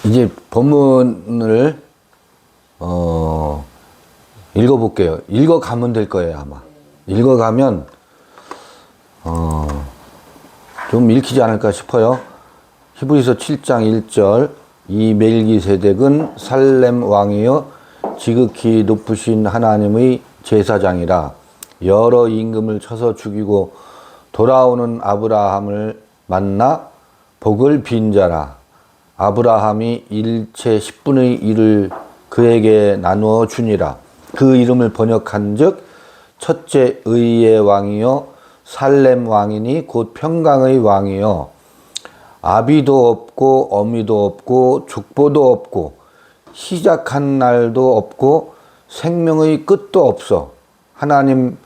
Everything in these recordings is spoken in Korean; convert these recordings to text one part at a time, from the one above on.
이제 본문을 읽어볼게요. 읽어가면 될 거예요, 아마. 읽어가면 좀 읽히지 않을까 싶어요. 히브리서 7장 1절 이 멜기세덱은 살렘 왕이여 지극히 높으신 하나님의 제사장이라. 여러 임금을 쳐서 죽이고 돌아오는 아브라함을 만나 복을 빈 자라. 아브라함이 일체 10분의 1을 그에게 나누어 주니라. 그 이름을 번역한 즉 첫째 의의 왕이요 살렘 왕이니 곧 평강의 왕이요 아비도 없고 어미도 없고 족보도 없고 시작한 날도 없고 생명의 끝도 없어 하나님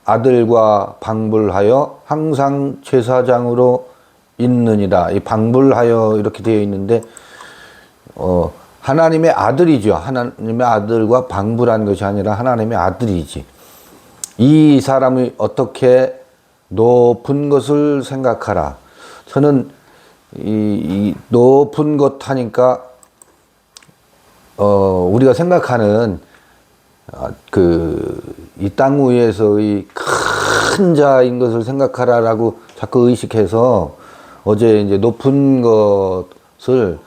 아들과 방불하여 항상 제사장으로 있느니라. 이 방불하여 이렇게 되어 있는데 하나님의 아들이죠. 하나님의 아들과 방불한 것이 아니라 하나님의 아들이지. 이 사람이 어떻게 높은 것을 생각하라. 저는 이 높은 것 하니까 우리가 생각하는 이 땅 위에서의 큰 자인 것을 생각하라라고 자꾸 의식해서 어제 이제 높은 것을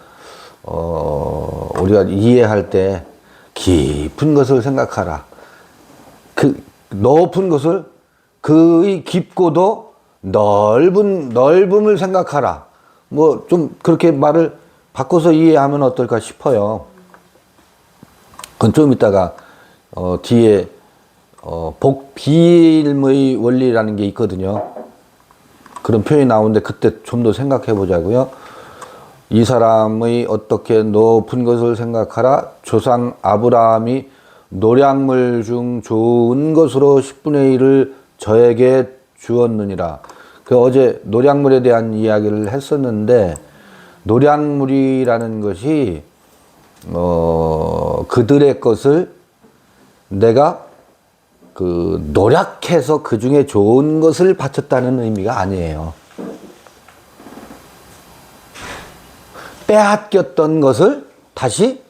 우리가 이해할 때 깊은 것을 생각하라. 그 높은 것을 그의 깊고도 넓음을 생각하라. 뭐 좀 그렇게 말을 바꿔서 이해하면 어떨까 싶어요. 그건 좀 이따가 뒤에 복비임의 원리라는 게 있거든요. 그런 표현이 나오는데 그때 좀 더 생각해 보자고요. 이 사람의 어떻게 높은 것을 생각하라. 조상 아브라함이 노량물 중 좋은 것으로 10분의 1을 저에게 주었느니라. 어제 노량물에 대한 이야기를 했었는데 노량물이라는 것이 그들의 것을 내가 노력해서 그 중에 좋은 것을 바쳤다는 의미가 아니에요. 빼앗겼던 것을 다시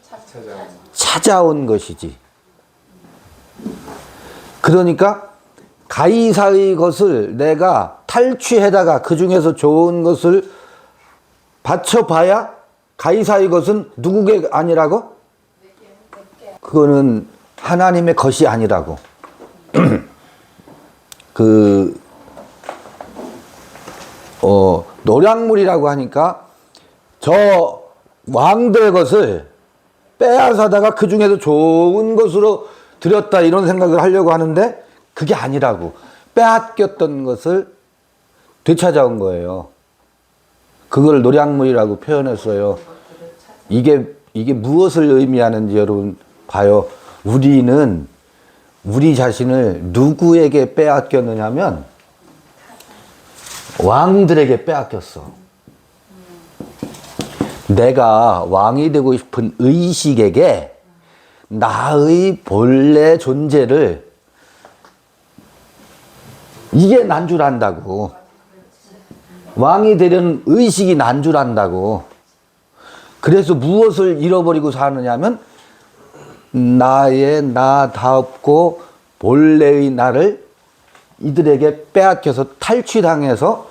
찾아온 것이지. 그러니까 가이사의 것을 내가 탈취해다가 그 중에서 좋은 것을 바쳐봐야 가이사의 것은 누구의 아니라고? 그거는 하나님의 것이 아니라고. 노량물이라고 하니까 저 왕들의 것을 빼앗아다가 그 중에서 좋은 것으로 드렸다 이런 생각을 하려고 하는데 그게 아니라고. 빼앗겼던 것을 되찾아온 거예요. 그걸 노량물이라고 표현했어요. 이게 무엇을 의미하는지 여러분 봐요. 우리는 우리 자신을 누구에게 빼앗겼느냐면 왕들에게 빼앗겼어. 내가 왕이 되고 싶은 의식에게 나의 본래 존재를 이게 난 줄 안다고. 왕이 되려는 의식이 난 줄 안다고. 그래서 무엇을 잃어버리고 사느냐면 나의 나답고 본래의 나를 이들에게 빼앗겨서 탈취당해서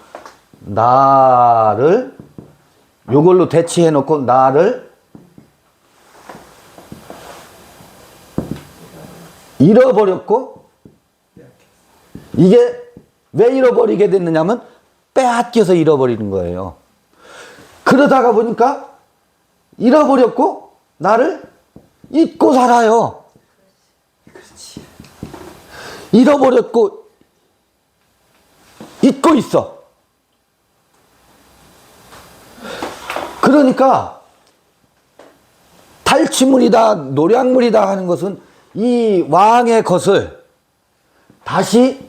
나를 요걸로 대치해 놓고 나를 잃어버렸고 이게 왜 잃어버리게 됐느냐면 빼앗겨서 잃어버리는 거예요. 그러다가 보니까 잃어버렸고 나를 잊고 살아요. 그렇지. 잃어버렸고 잊고 있어. 그러니까 탈취물이다 노량물이다 하는 것은 이 왕의 것을 다시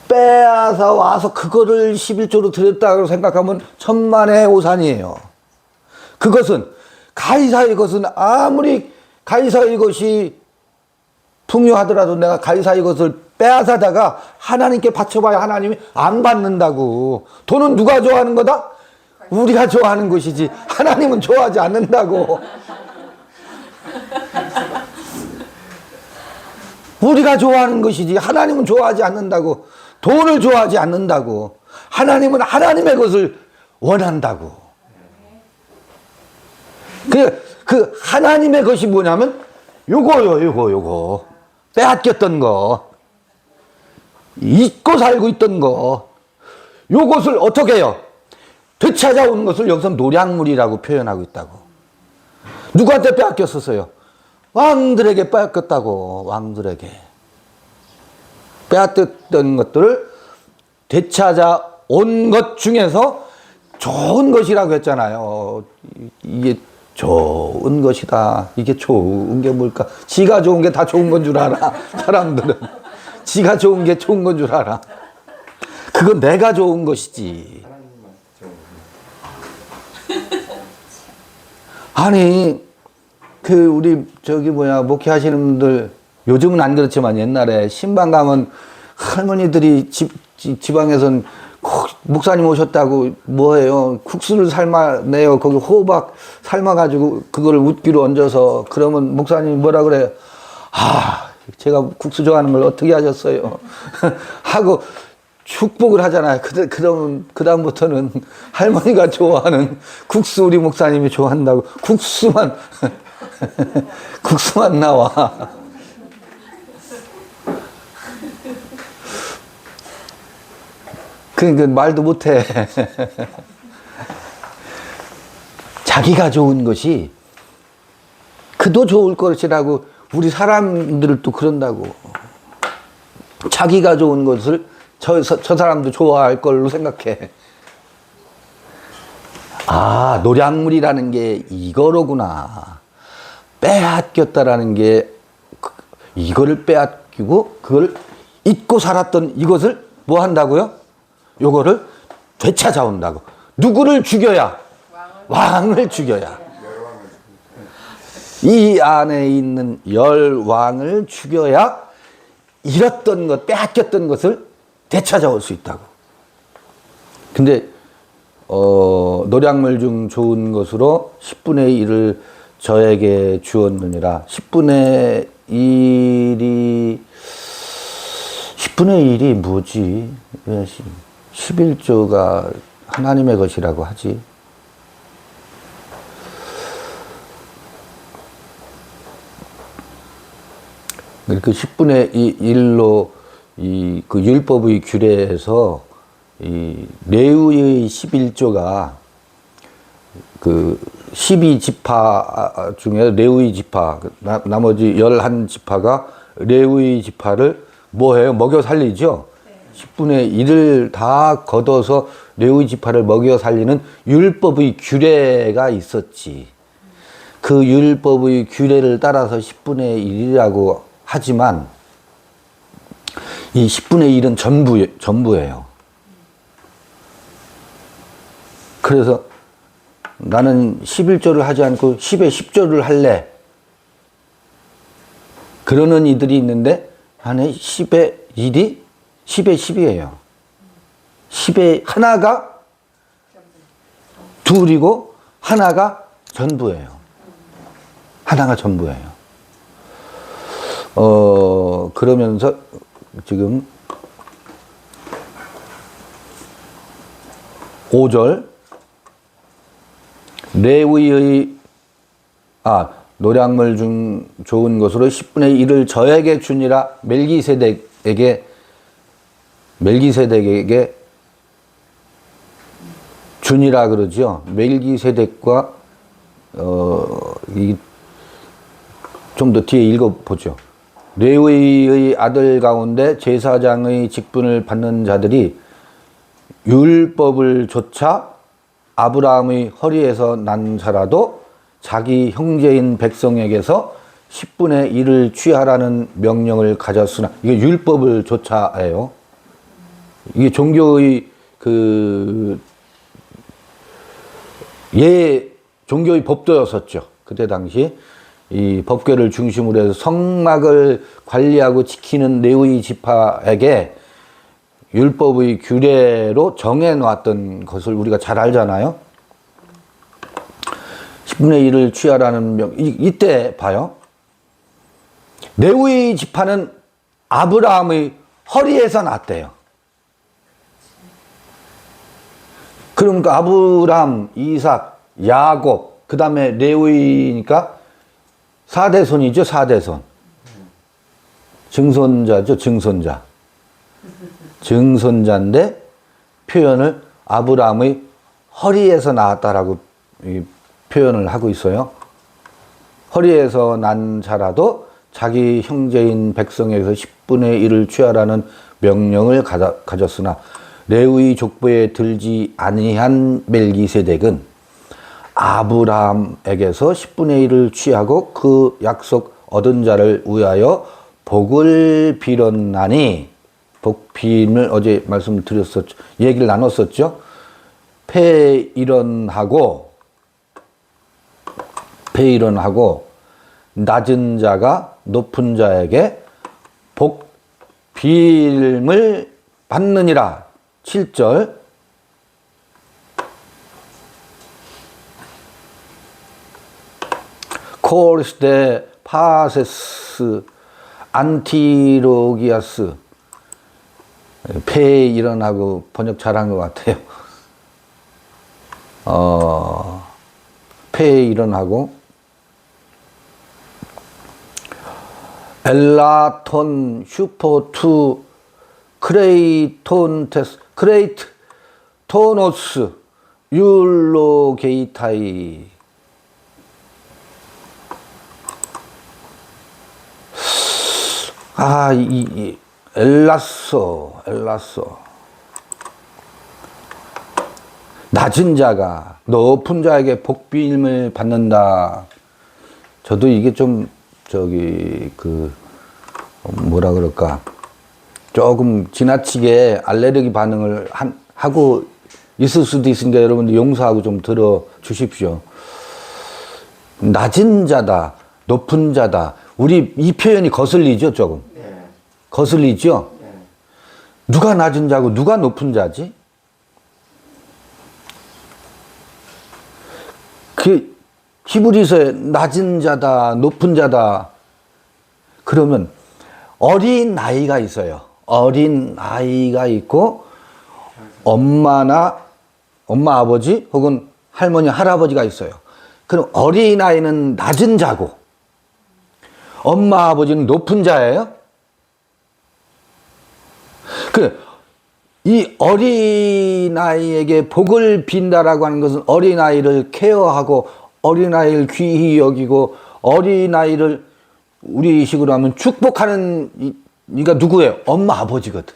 빼앗아 와서 그거를 11조로 드렸다고 생각하면 천만의 오산이에요. 그것은 가이사의 것은 아무리 가이사의 것이 풍요하더라도 내가 가이사의 것을 빼앗아다가 하나님께 바쳐봐야 하나님이 안 받는다고. 돈은 누가 좋아하는 거다? 우리가 좋아하는 것이지 하나님은 좋아하지 않는다고. 우리가 좋아하는 것이지 하나님은 좋아하지 않는다고. 돈을 좋아하지 않는다고. 하나님은 하나님의 것을 원한다고. 그 하나님의 것이 뭐냐면 요거요, 요거. 빼앗겼던 거. 잊고 살고 있던 거. 요것을 어떻게 해요? 되찾아온 것을 여기서 노량물이라고 표현하고 있다고. 누구한테 빼앗겼었어요? 왕들에게 빼앗겼다고. 왕들에게. 빼앗겼던 것들을 되찾아온 것 중에서 좋은 것이라고 했잖아요. 이게 좋은 것이다. 이게 좋은 게 뭘까? 지가 좋은 게 다 좋은 건 줄 알아. 사람들은. 지가 좋은 게 좋은 건 줄 알아. 그건 내가 좋은 것이지. 아니, 우리, 목회하시는 분들, 요즘은 안 그렇지만 옛날에 신방 가면 할머니들이 지방에선 목사님 오셨다고 뭐해요? 국수를 삶아내요. 거기 호박 삶아가지고 그거를 웃기로 얹어서 그러면 목사님이 뭐라 그래요? 제가 국수 좋아하는 걸 어떻게 하셨어요? 하고 축복을 하잖아요. 그러면 그다음부터는 할머니가 좋아하는 국수 우리 목사님이 좋아한다고 국수만 나와. 그러니까 말도 못해. 자기가 좋은 것이 그도 좋을 것이라고 우리 사람들을 또 그런다고. 자기가 좋은 것을 저 사람도 좋아할 걸로 생각해. 노량물이라는 게 이거로구나. 빼앗겼다라는 게 이거를 빼앗기고 그걸 잊고 살았던 이것을 뭐 한다고요? 요거를 되찾아온다고. 누구를 죽여야? 왕을 죽여야. 이 안에 있는 열왕을 죽여야 잃었던 것, 빼앗겼던 것을 되찾아올 수 있다고. 근데 노량물 중 좋은 것으로 10분의 1을 저에게 주었느니라. 10분의 1이 뭐지? 왜 11조가 하나님의 것이라고 하지? 그 10분의 1로 그 율법의 규례에서 이 레위의 11조가 그 12지파 중에 레위 지파, 나머지 11지파가 레위 지파를 뭐 해요? 먹여 살리죠? 10분의 1을 다 걷어서 레위 지파를 먹여 살리는 율법의 규례가 있었지. 그 율법의 규례를 따라서 10분의 1이라고 하지만 이 10분의 1은 전부예요. 그래서 나는 11조를 하지 않고 10에 10조를 할래. 그러는 이들이 있는데 안에 10에 1이 10에 10이에요. 10에 하나가 둘이고 하나가 전부예요. 하나가 전부예요. 그러면서 지금 5절 레위의 노량물 중 좋은 것으로 10분의 1을 저에게 주니라. 멜기세덱에게 주니라 그러죠. 멜기세덱과 좀 더 뒤에 읽어보죠. 레위의 아들 가운데 제사장의 직분을 받는 자들이 율법을 조차 아브라함의 허리에서 난 자라도 자기 형제인 백성에게서 10분의 1을 취하라는 명령을 가졌으나, 이게 율법을 조차예요. 이게 종교의 종교의 법도였었죠. 그때 당시 이 법궤를 중심으로 해서 성막을 관리하고 지키는 레위 지파에게 율법의 규례로 정해놓았던 것을 우리가 잘 알잖아요. 10분의 1을 취하라는 이때 봐요. 레위 지파는 아브라함의 허리에서 났대요. 그러니까 아브라함, 이삭, 야곱, 그 다음에 레위니까 4대손이죠, 4대손. 증손자죠, 증손자. 증손자인데 표현을 아브라함의 허리에서 나왔다라고 표현을 하고 있어요. 허리에서 난 자라도 자기 형제인 백성에서 10분의 1을 취하라는 명령을 가졌으나 레위 족보에 들지 아니한 멜기세덱은 아브라함에게서 10분의 1을 취하고 그 약속 얻은 자를 위하여 복을 빌었나니, 복비임을 어제 말씀드렸었죠. 얘기를 나눴었죠. 폐일언하고 낮은 자가 높은 자에게 복비임을 받느니라. 7절. 코르스데 파세스 안티로기아스. 폐일언하고 번역 잘한 것 같아요. 폐일언하고 엘라톤 슈퍼투 크레이톤테스 크레이트 토노스 율로게이타이. 엘라소 낮은 자가 높은 자에게 복비임을 받는다. 저도 이게 좀 뭐라 그럴까, 조금 지나치게 알레르기 반응을 하고 있을 수도 있으니까 여러분들 용서하고 좀 들어 주십시오. 낮은 자다, 높은 자다. 우리 이 표현이 거슬리죠, 조금. 네. 거슬리죠? 네. 누가 낮은 자고 누가 높은 자지? 그 히브리서에 낮은 자다, 높은 자다. 그러면 어린 아이가 있어요. 어린 아이가 있고 엄마, 아버지 혹은 할머니, 할아버지가 있어요. 그럼 어린 아이는 낮은 자고 엄마, 아버지는 높은 자예요. 이 어린아이에게 복을 빈다라고 하는 것은 어린아이를 케어하고 어린아이를 귀히 여기고 어린아이를 우리 식으로 하면 축복하는 이가 누구예요? 엄마, 아버지거든.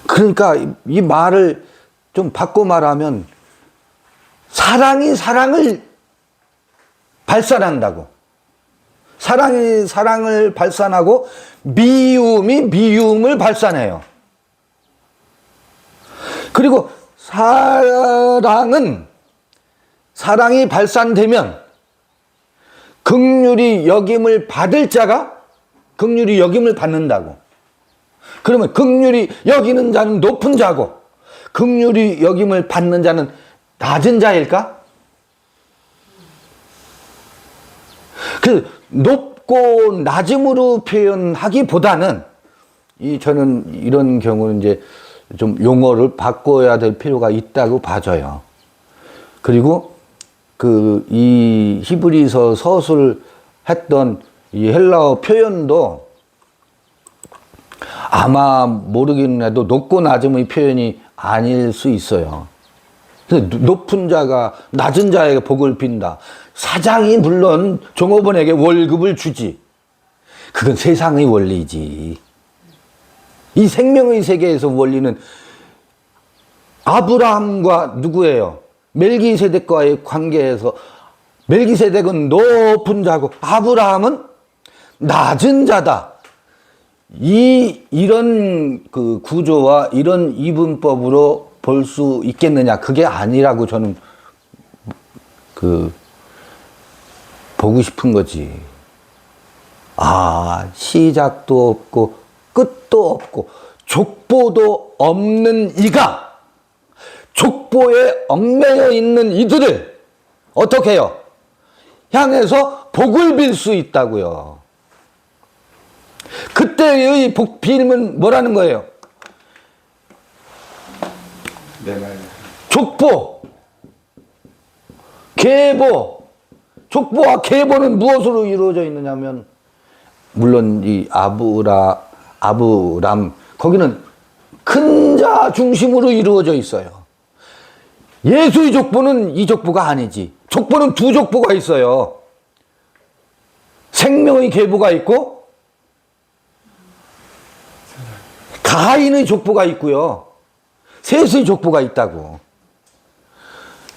그러니까 이 말을 좀 바꿔 말하면 사랑이 사랑을 발산한다고. 사랑이 사랑을 발산하고 미움이 미움을 발산해요. 그리고 사랑이 발산되면 긍휼히 여김을 받을 자가 긍휼히 여김을 받는다고. 그러면 긍휼히 여기는 자는 높은 자고 긍휼히 여김을 받는 자는 낮은 자일까? 그 높고 낮음으로 표현하기보다는 저는 이런 경우는 이제 좀 용어를 바꿔야 될 필요가 있다고 봐져요. 그리고 이 히브리서 서술 했던 이 헬라어 표현도 아마 모르기는 해도 높고 낮음의 표현이 아닐 수 있어요. 높은 자가 낮은 자에게 복을 빈다. 사장이 물론 종업원에게 월급을 주지. 그건 세상의 원리지. 이 생명의 세계에서 원리는 아브라함과 누구예요? 멜기세덱과의 관계에서 멜기세덱은 높은 자고 아브라함은 낮은 자다. 이런 구조와 이런 이분법으로 볼 수 있겠느냐? 그게 아니라고 저는 보고 싶은 거지. 시작도 없고 끝도 없고 족보도 없는 이가 족보에 얽매여 있는 이들을 어떻게 해요? 향해서 복을 빌 수 있다고요. 그때의 빌면 뭐라는 거예요? 족보, 계보. 족보와 계보는 무엇으로 이루어져 있느냐면, 물론 이 아브람, 거기는 큰 자 중심으로 이루어져 있어요. 예수의 족보는 이 족보가 아니지. 족보는 두 족보가 있어요. 생명의 계보가 있고 가인의 족보가 있고요. 셋의 족보가 있다고.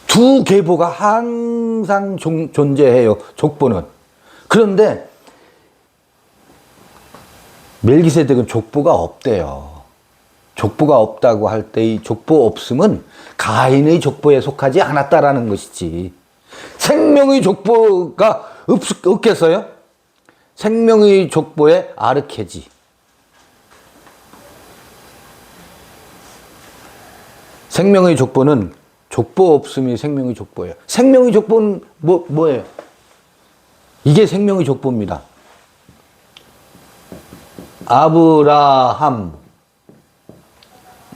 두 계보가 항상 존재해요. 족보는. 그런데 멜기세덱은 족보가 없대요. 족보가 없다고 할 때 이 족보 없음은 가인의 족보에 속하지 않았다라는 것이지. 생명의 족보가 없겠어요? 생명의 족보에 아르케지. 생명의 족보는 족보 없음이 생명의 족보예요. 생명의 족보는 뭐예요? 이게 생명의 족보입니다. 아브라함,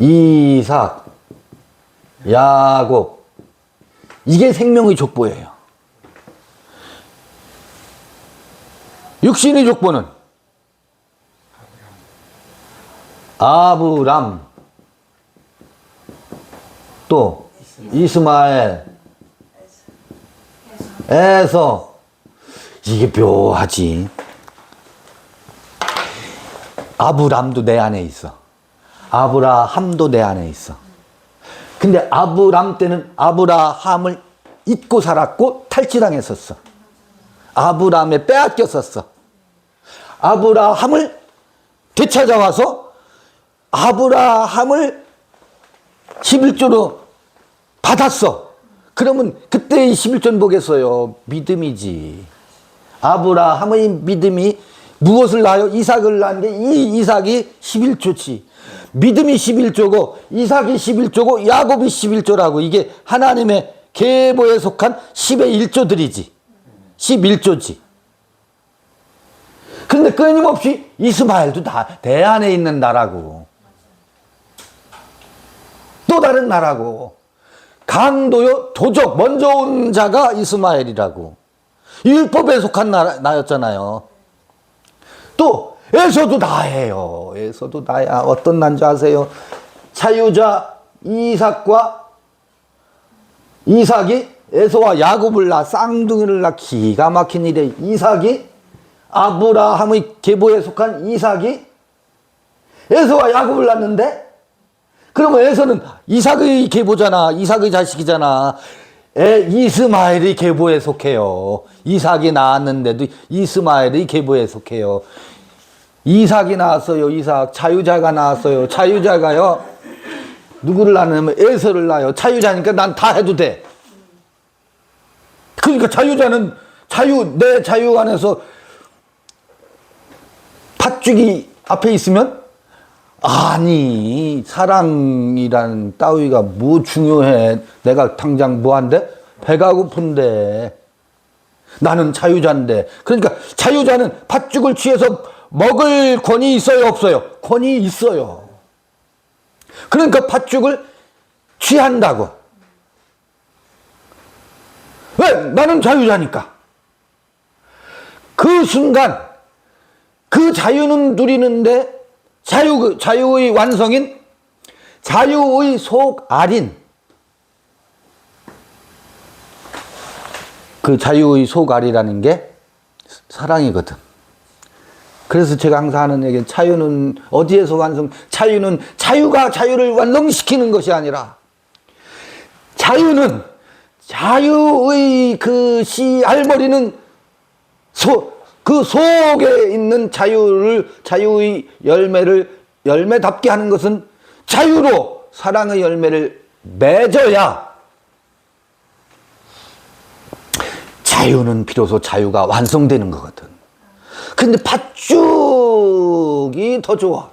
이삭, 야곱. 이게 생명의 족보예요. 육신의 족보는 아브람, 또 이스마엘, 에서. 이게 묘하지. 아브람도 내 안에 있어. 아브라함도 내 안에 있어. 근데 아브람 때는 아브라함을 잊고 살았고 탈취당했었어. 아브라함에 빼앗겼었어. 아브라함을 되찾아와서 아브라함을 11조로 받았어. 그러면 그때의 11조는 뭐겠어요? 믿음이지. 아브라함의 믿음이 무엇을 낳아요? 이삭을 낳은 게 이 이삭이 11조지. 믿음이 11조고 이삭이 11조고 야곱이 11조라고. 이게 하나님의 계보에 속한 10의 1조들이지. 11조지. 근데 끊임없이 이스마엘도 다 내 안에 있는 나라고. 또 다른 나라고. 강도요, 도적, 먼저 온 자가 이스마엘이라고. 율법에 속한 나였잖아요. 또 에서도 나예요. 에서도 나야. 어떤 난지 아세요? 자유자 이삭이 에서와 야곱을 낳아 쌍둥이를 낳아. 기가 막힌 일에 이삭이 아브라함의 계보에 속한 이삭이 에서와 야곱을 낳는데, 그러면 에서는 이삭의 계보잖아. 이삭의 자식이잖아. 이스마엘의 계보에 속해요. 이삭이 낳았는데도 이스마엘의 계보에 속해요. 이삭이 나왔어요. 이삭. 자유자가 나왔어요. 자유자가요. 누구를 낳냐면 에서를 낳아요. 자유자니까 난 다 해도 돼. 그러니까 자유자는 내 자유 안에서 팥죽이 앞에 있으면, 아니 사랑이란 따위가 뭐 중요해. 내가 당장 뭐한데? 배가 고픈데. 나는 자유자인데. 그러니까 자유자는 팥죽을 취해서 먹을 권이 있어요, 없어요? 권이 있어요. 그러니까 팥죽을 취한다고. 왜? 나는 자유자니까. 그 순간 그 자유는 누리는데, 자유의 완성인 자유의 속알인, 그 자유의 속알이라는 게 사랑이거든. 그래서 제가 항상 하는 얘기는, 자유는 어디에서 완성? 자유는 자유가 자유를 완성시키는 것이 아니라, 자유는 자유의 그 씨알머리는 그 속에 있는 자유의 열매답게 하는 것은 자유로 사랑의 열매를 맺어야 자유는 비로소 자유가 완성되는 거거든. 근데 팥죽이 더 좋아.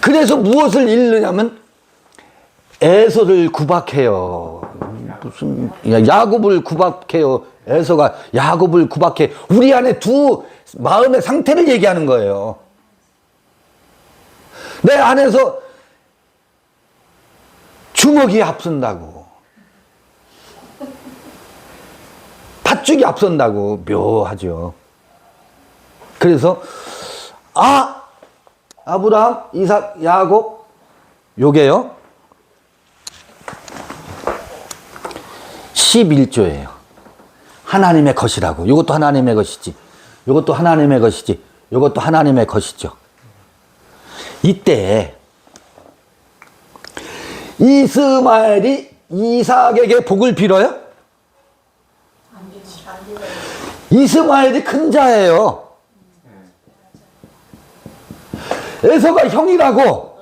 그래서 무엇을 잃느냐면 에서를 구박해요. 무슨 야곱을 구박해요. 에서가 야곱을 구박해. 우리 안에 두 마음의 상태를 얘기하는 거예요. 내 안에서 주먹이 앞선다고, 팥죽이 앞선다고 묘하죠. 그래서 아브라함, 이삭, 야곱 요게요 11조예요. 하나님의 것이라고. 이것도 하나님의 것이지, 이것도 하나님의 것이지, 이것도 하나님의 것이죠. 이때 이스마엘이 이삭에게 복을 빌어요? 이스마엘이 큰 자예요. 에서가 형이라고.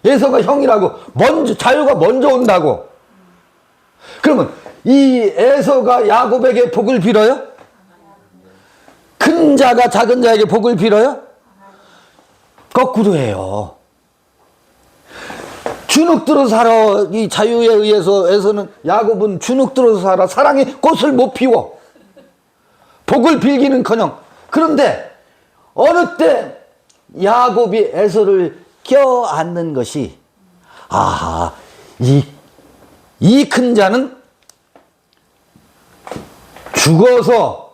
에서가 형이라고. 먼저, 자유가 먼저 온다고. 그러면 이 에서가 야곱에게 복을 빌어요? 큰 자가 작은 자에게 복을 빌어요? 거꾸로예요. 주눅들어 살아. 이 자유에 의해서 에서는, 야곱은 주눅들어 살아. 사랑의 꽃을 못 피워. 복을 빌기는커녕. 그런데 어느 때 야곱이 에서를 껴안는 것이, 이 큰 자는 죽어서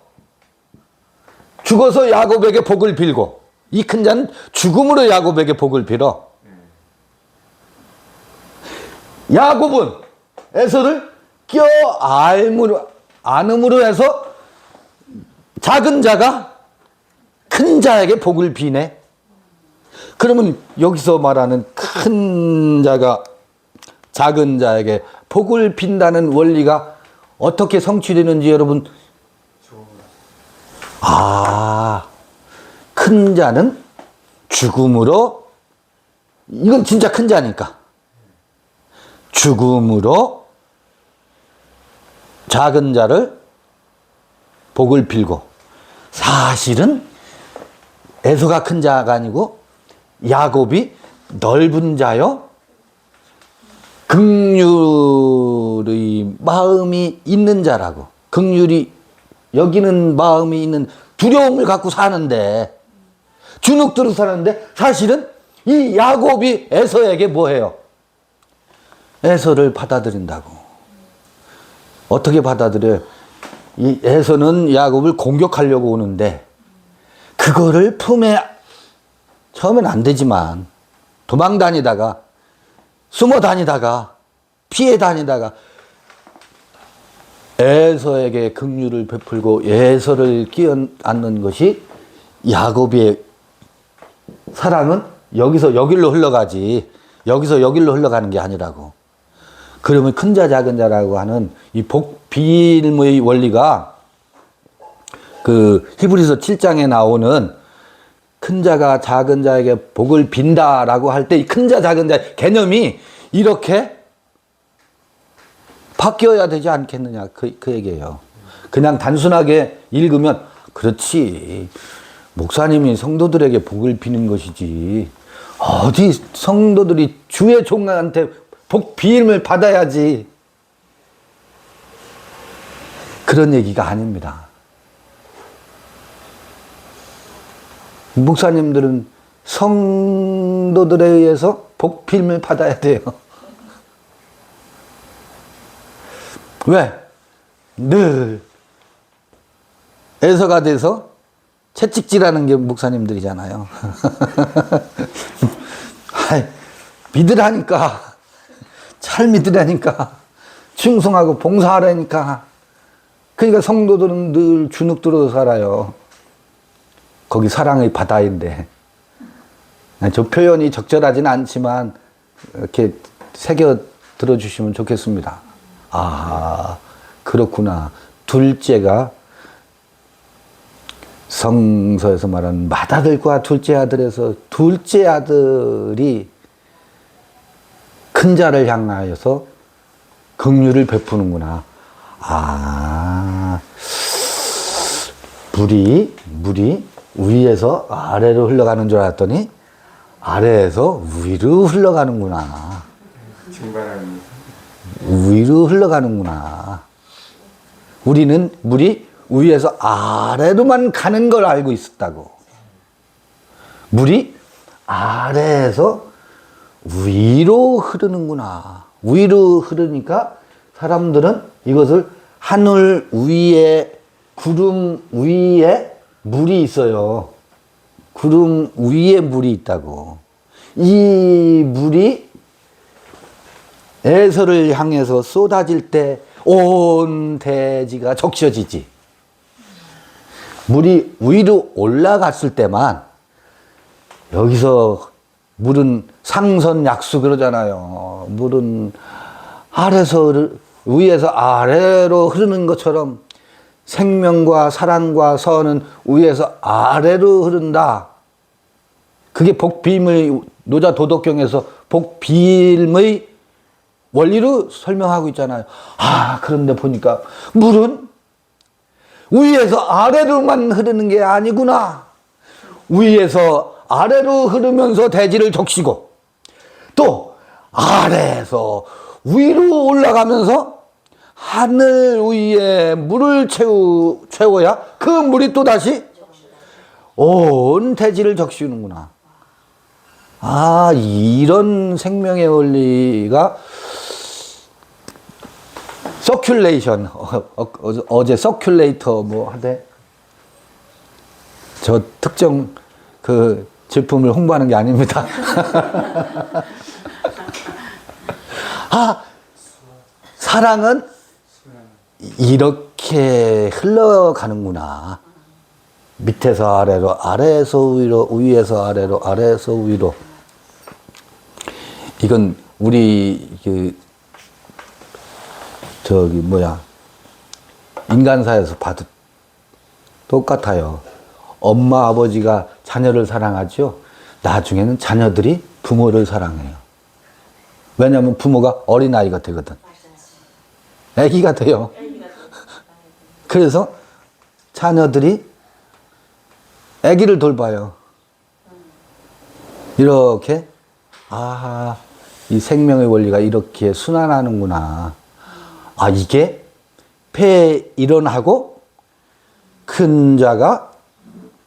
야곱에게 복을 빌고, 이 큰 자는 죽음으로 야곱에게 복을 빌어. 야곱은 에서를 안음으로 해서 작은 자가 큰 자에게 복을 비네. 그러면 여기서 말하는 큰 자가 작은 자에게 복을 빈다는 원리가 어떻게 성취되는지 여러분, 큰 자는 죽음으로, 이건 진짜 큰 자니까 죽음으로 작은 자를 복을 빌고, 사실은 에서가 큰 자가 아니고 야곱이 넓은 자요 긍휼의 마음이 있는 자라고. 긍휼이 여기는 마음이 있는, 두려움을 갖고 사는데, 주눅들어 사는데, 사실은 이 야곱이 에서에게 뭐해요? 에서를 받아들인다고. 어떻게 받아들여요? 이 에서는 야곱을 공격하려고 오는데, 그거를 품에, 처음엔 안 되지만 도망 다니다가, 숨어 다니다가, 피해 다니다가 에서에게 긍휼을 베풀고 에서를 끼얹는 것이, 야곱의 사랑은 여기서 여기로 흘러가지, 여기서 여기로 흘러가는 게 아니라고. 그러면 큰 자 작은 자라고 하는 이 복비임의 원리가 그 히브리서 7장에 나오는 큰 자가 작은 자에게 복을 빈다라고 할 때 이 큰 자 작은 자 개념이 이렇게 바뀌어야 되지 않겠느냐, 그 얘기예요. 그냥 단순하게 읽으면 그렇지, 목사님이 성도들에게 복을 비는 것이지 어디 성도들이 주의 종한테 복 비임을 받아야지, 그런 얘기가 아닙니다. 목사님들은 성도들에 의해서 복 비임을 받아야 돼요. 왜? 늘 에서가 돼서 채찍질하는 게 목사님들이잖아요. 믿으라니까, 잘 믿으라니까, 충성하고 봉사하라니까. 그러니까 성도들은 늘 주눅들어 살아요. 거기 사랑의 바다인데. 저 표현이 적절하진 않지만 이렇게 새겨 들어주시면 좋겠습니다. 그렇구나. 둘째가 성서에서 말하는 맏아들과 둘째 아들에서 둘째 아들이 큰 자를 향하여서 긍휼을 베푸는구나. 물이 위에서 아래로 흘러가는 줄 알았더니 아래에서 위로 흘러가는구나. 증발하는 위로 흘러가는구나. 우리는 물이 위에서 아래로만 가는 걸 알고 있었다고. 물이 아래에서 위로 흐르는구나. 위로 흐르니까 사람들은 이것을 하늘 위에, 구름 위에 물이 있어요. 구름 위에 물이 있다고. 이 물이 에서를 향해서 쏟아질 때 온 대지가 적셔지지. 물이 위로 올라갔을 때만, 여기서 물은 상선약수 그러잖아요. 물은 위에서 아래로 흐르는 것처럼 생명과 사랑과 선은 위에서 아래로 흐른다. 그게 복비임의, 노자 도덕경에서 복비임의 원리로 설명하고 있잖아요. 그런데 보니까 물은 위에서 아래로만 흐르는 게 아니구나. 위에서 아래로 흐르면서 대지를 적시고, 또 아래에서 위로 올라가면서 하늘 위에 물을 채워야 그 물이 또 다시 온 대지를 적시는구나. 이런 생명의 원리가 서큘레이션, 어제 서큘레이터 뭐 하대? 저 특정 그 제품을 홍보하는 게 아닙니다. 사랑은 이렇게 흘러가는구나. 밑에서 아래로, 아래에서 위로, 위에서 아래로, 아래에서 위로. 이건 우리 인간사에서 봐도 똑같아요. 엄마, 아버지가 자녀를 사랑하죠. 나중에는 자녀들이 부모를 사랑해요. 왜냐하면 부모가 어린아이가 되거든. 아기가 돼요. 그래서 자녀들이 아기를 돌봐요. 이렇게 이 생명의 원리가 이렇게 순환하는구나. 이게 폐에 일어나고 큰 자가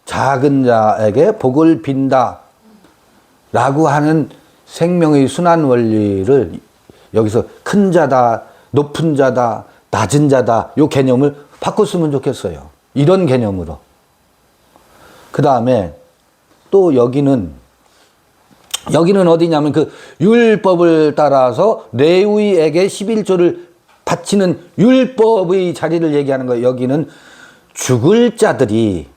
작은 자에게 복을 빈다 라고 하는 생명의 순환 원리를 여기서 큰 자다, 높은 자다, 낮은 자다 이 개념을 바꿨으면 좋겠어요. 이런 개념으로. 그 다음에 또 여기는 어디냐면 그 율법을 따라서 레위에게 11조를 바치는 율법의 자리를 얘기하는 거예요. 여기는 죽을 자들이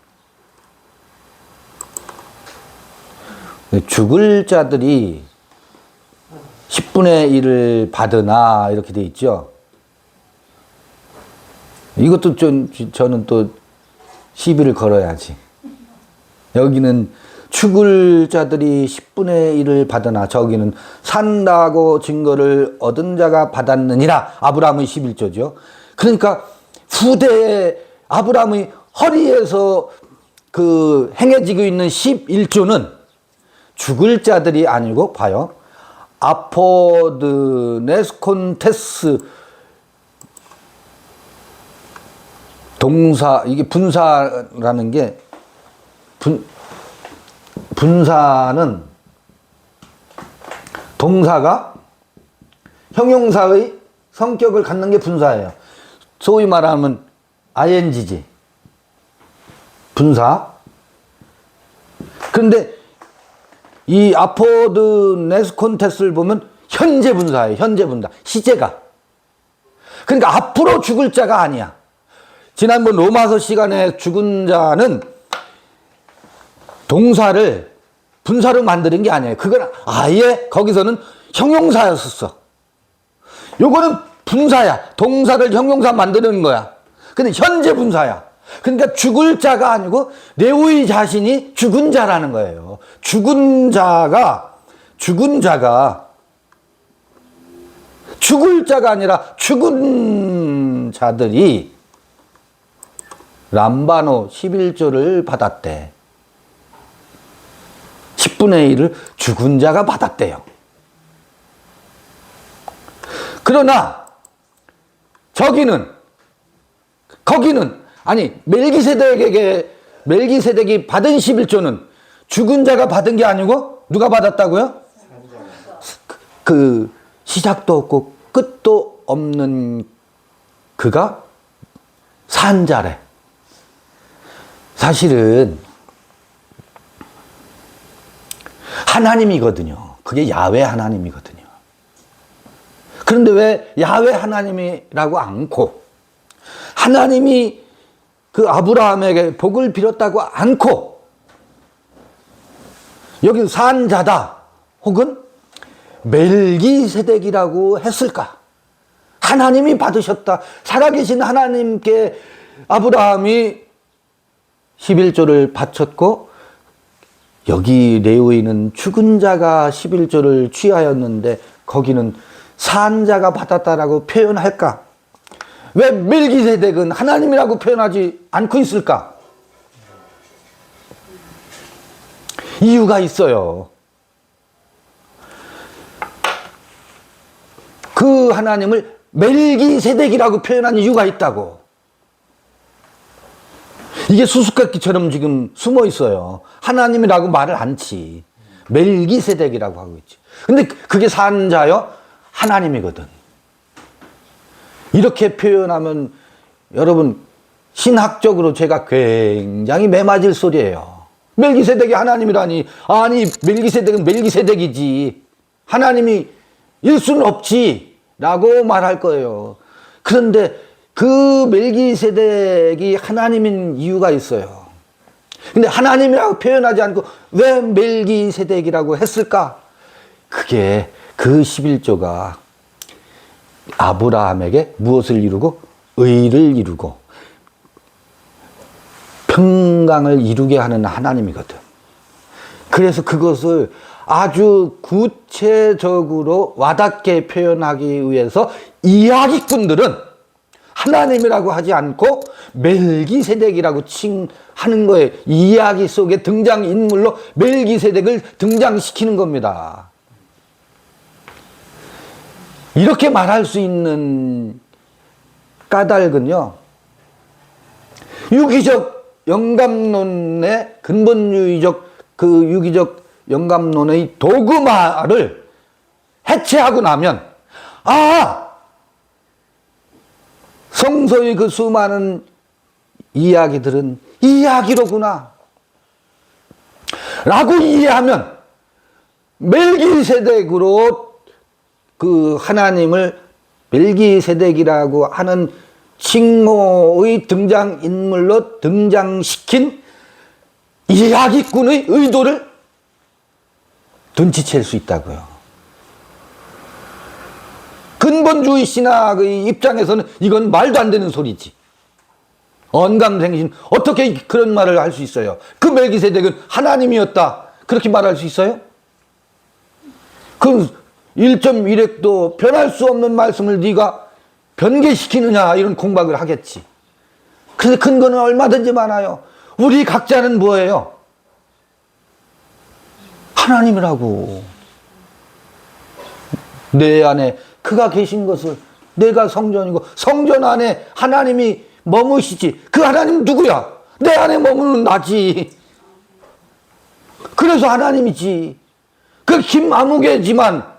10분의 1을 받으나 이렇게 돼 있죠. 이것도 저는 또 시비를 걸어야지. 여기는 죽을 자들이 10분의 1을 받으나, 저기는 산다고 증거를 얻은 자가 받았느니라. 아브라함의 11조죠. 그러니까 후대에 아브라함의 허리에서 그 행해지고 있는 11조는 죽을 자들이 아니고, 봐요. 아포드네스콘테스 동사, 이게 분사라는 게 분사는 동사가 형용사의 성격을 갖는 게 분사예요. 소위 말하면 ing지. 분사. 그런데 이 아포드네스콘테스를 보면 현재 분사예요. 현재 분사. 시제가. 그러니까 앞으로 죽을 자가 아니야. 지난번 로마서 시간에 죽은 자는 동사를 분사로 만드는 게 아니에요. 그건 아예 거기서는 형용사였었어. 요거는 분사야. 동사를 형용사 만드는 거야. 근데 현재 분사야. 그러니까 죽을 자가 아니고 레위 자신이 죽은 자라는 거예요. 죽은 자가 죽을 자가 아니라 죽은 자들이 람바노 11조를 받았대. 10분의 1을 죽은 자가 받았대요. 그러나 거기는 아니 멜기세덱이 받은 11조는 죽은 자가 받은 게 아니고 누가 받았다고요? 그 시작도 없고 끝도 없는 그가 산 자래. 사실은 하나님이거든요. 그게 야훼 하나님이거든요. 그런데 왜 야훼 하나님이라고 않고 하나님이 그 아브라함에게 복을 빌었다고 않고 여기 산 자다 혹은 멜기세덱이라고 했을까? 하나님이 받으셨다. 살아계신 하나님께 아브라함이 11조를 바쳤고 여기 레위는 죽은 자가 11조를 취하였는데 거기는 산 자가 받았다라고 표현할까? 왜 멜기세덱은 하나님이라고 표현하지 않고 있을까? 이유가 있어요. 그 하나님을 멜기세덱이라고 표현한 이유가 있다고. 이게 수수께끼처럼 지금 숨어 있어요. 하나님이라고 말을 않지. 멜기세덱이라고 하고 있지. 근데 그게 산 자요? 하나님이거든. 이렇게 표현하면 여러분 신학적으로 제가 굉장히 매맞을 소리예요. 멜기세덱이 하나님이라니. 아니 멜기세덱은 멜기세덱이지 하나님이 일 수는 없지 라고 말할 거예요. 그런데 그 멜기세덱이 하나님인 이유가 있어요. 근데 하나님이라고 표현하지 않고 왜 멜기세덱이라고 했을까? 그게 그 11조가 아브라함에게 무엇을 이루고? 의를 이루고 평강을 이루게 하는 하나님이거든. 그래서 그것을 아주 구체적으로 와닿게 표현하기 위해서 이야기꾼들은 하나님이라고 하지 않고 멜기세덱이라고 칭하는 거예요. 이야기 속에 등장인물로 멜기세덱을 등장시키는 겁니다. 이렇게 말할 수 있는 까닭은요, 유기적 영감론의 근본주의적 그 유기적 영감론의 도그마를 해체하고 나면 성서의 그 수많은 이야기들은 이야기로구나 라고 이해하면 멜기세덱으로 그 하나님을 멜기세덱이라고 하는 칭호의 등장인물로 등장시킨 이야기꾼의 의도를 눈치챌 수 있다고요. 근본주의 신학의 입장에서는 이건 말도 안 되는 소리지. 언감생심 어떻게 그런 말을 할 수 있어요? 그 멜기세덱은 하나님이었다 그렇게 말할 수 있어요? 그 1.1핵도 변할 수 없는 말씀을 네가 변개시키느냐 이런 공박을 하겠지. 근데 근거는 얼마든지 많아요. 우리 각자는 뭐예요? 하나님이라고. 내 안에 그가 계신 것을 내가 성전이고 성전 안에 하나님이 머무시지. 그 하나님 누구야? 내 안에 머무는 나지. 그래서 하나님이지. 그 김아무개지만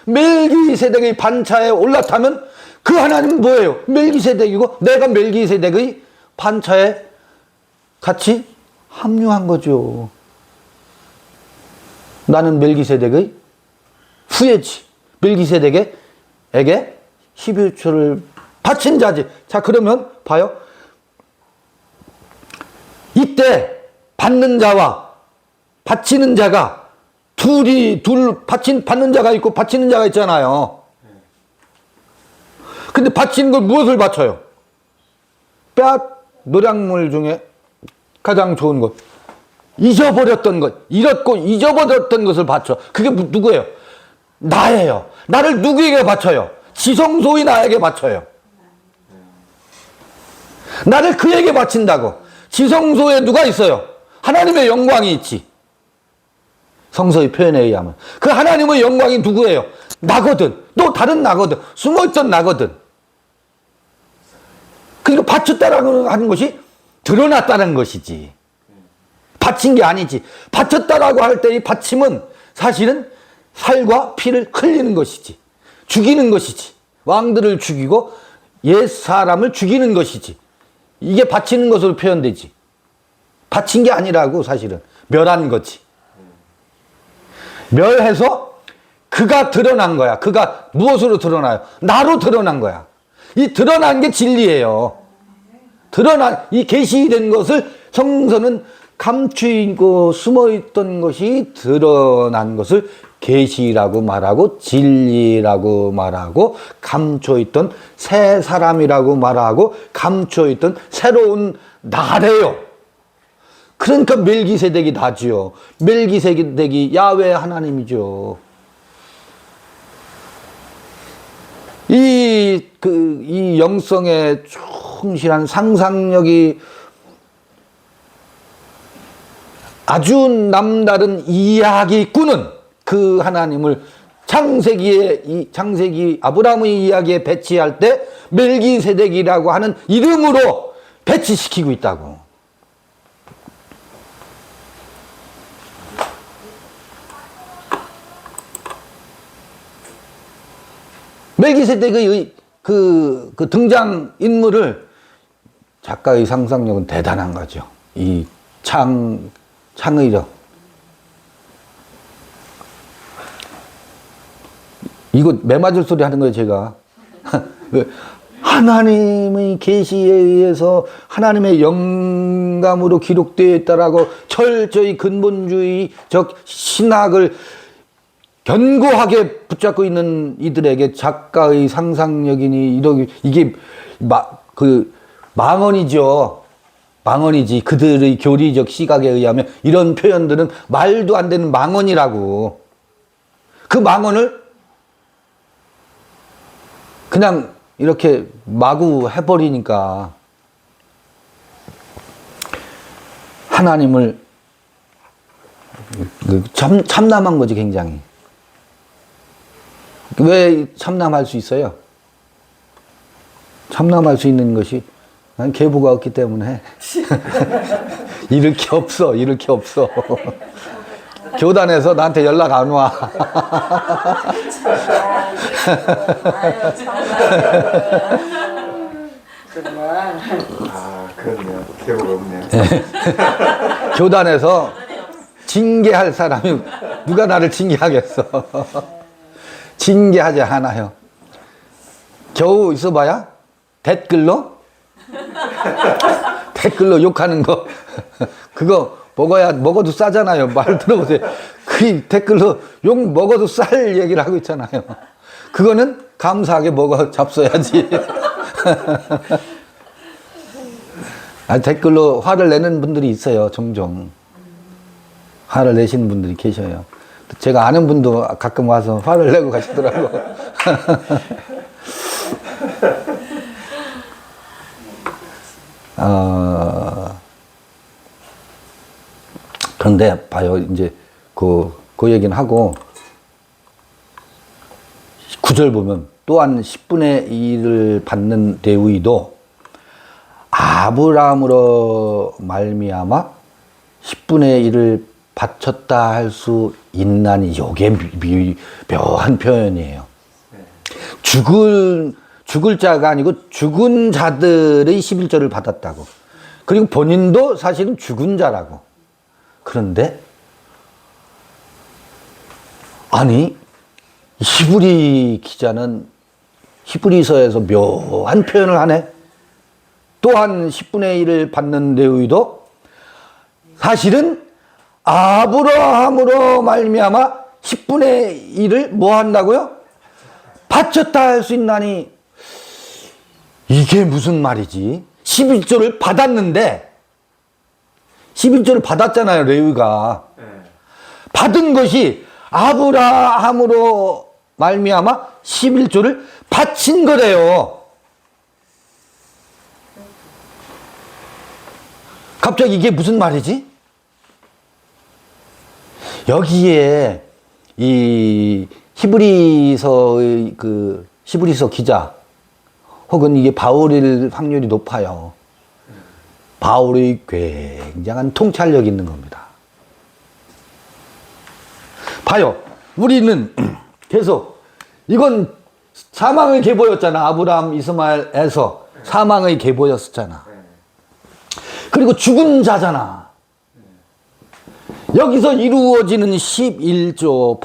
멜기세덱의 반차에 올라타면 그 하나님은 뭐예요? 멜기세덱이고 내가 멜기세덱의 반차에 같이 합류한 거죠. 나는 멜기세덱의 후예지. 멜기세덱에게 11조를 바친 자지. 자, 그러면 봐요. 이때 받는 자와 바치는 자가 받는 자가 있고 바치는 자가 있잖아요. 근데 바치는 걸 무엇을 바쳐요? 뼈 노량물 중에 가장 좋은 것. 잊어버렸던 것. 잃었고 잊어버렸던 것을 바쳐. 그게 누구예요? 나예요. 나를 누구에게 바쳐요? 지성소의 나에게 바쳐요. 나를 그에게 바친다고. 지성소에 누가 있어요? 하나님의 영광이 있지. 성서의 표현에 의하면. 그 하나님의 영광이 누구예요? 나거든. 또 다른 나거든. 숨어있던 나거든. 그러니까 바쳤다라고 하는 것이 드러났다는 것이지. 바친 게 아니지. 바쳤다라고 할 때 이 바침은 사실은 살과 피를 흘리는 것이지. 죽이는 것이지. 왕들을 죽이고 옛 사람을 죽이는 것이지. 이게 바치는 것으로 표현되지. 바친 게 아니라고 사실은. 멸한 거지. 멸해서 그가 드러난 거야. 그가 무엇으로 드러나요? 나로 드러난 거야. 이 드러난 게 진리예요. 드러난, 이 계시된 것을 성서는 감추이고 숨어있던 것이 드러난 것을 계시라고 말하고 진리라고 말하고 감춰있던 새 사람이라고 말하고 감춰있던 새로운 나래요. 그러니까 멜기세덱이 나지요. 멜기세덱이 야훼 하나님이죠. 이 영성에 충실한 상상력이 아주 남다른 이야기꾼은 그 하나님을 창세기 아브라함의 이야기에 배치할 때 멜기세덱이라고 하는 이름으로 배치시키고 있다고. 멜기세덱의 그 등장 인물을 작가의 상상력은 대단한 거죠. 이 창의력. 이거 매맞을 소리 하는 거예요, 제가. 하나님의 계시에 의해서 하나님의 영감으로 기록되어 있다라고 철저히 근본주의적 신학을 견고하게 붙잡고 있는 이들에게 작가의 상상력이니 이게 망언이죠. 망언이지. 그들의 교리적 시각에 의하면 이런 표현들은 말도 안 되는 망언이라고. 그 망언을 그냥 이렇게 마구 해버리니까 하나님을 참남한 거지, 굉장히. 왜 참남할 수 있어요? 참남할 수 있는 것이 난 계보가 없기 때문에 이럴 게 없어. 교단에서 나한테 연락 안 와. 그렇네요. 계보가 없네요. 교단에서 징계할 사람이 누가 나를 징계하겠어. 징계하지 않아요. 겨우 있어봐야 댓글로 욕하는 거 그거 먹어도 싸잖아요. 말 들어보세요. 그 댓글로 욕 먹어도 쌀 얘기를 하고 있잖아요. 그거는 감사하게 먹어 잡숴야지. 댓글로 화를 내는 분들이 있어요. 종종 화를 내시는 분들이 계셔요. 제가 아는 분도 가끔 와서 화를 내고 가시더라고. 그런데 봐요. 이제 그 얘기는 하고 9절 보면 또한 10분의 1을 받는 레위도 아브라함으로 말미암아 10분의 1을 바쳤다 할 수 있나니. 요게 묘한 표현이에요. 죽을 자가 아니고 죽은 자들의 11조를 받았다고. 그리고 본인도 사실은 죽은 자라고. 그런데 아니 히브리 기자는 히브리서에서 묘한 표현을 하네. 또한 10분의 1을 받는 레위도 사실은 아브라함으로 말미암아 10분의 1을 뭐 한다고요? 바쳤다 할 수 있나니. 이게 무슨 말이지? 11조를 받았는데 11조를 받았잖아요, 레위가. 받은 것이 아브라함으로 말미암아 11조를 바친 거래요. 갑자기 이게 무슨 말이지? 여기에 이 히브리서의 그 히브리서 기자 혹은 이게 바울일 확률이 높아요. 바울의 굉장한 통찰력이 있는 겁니다. 봐요. 우리는 계속 이건 사망의 계보였잖아. 아브라함, 이스마엘에서 사망의 계보였었잖아. 그리고 죽은 자잖아. 여기서 이루어지는 11조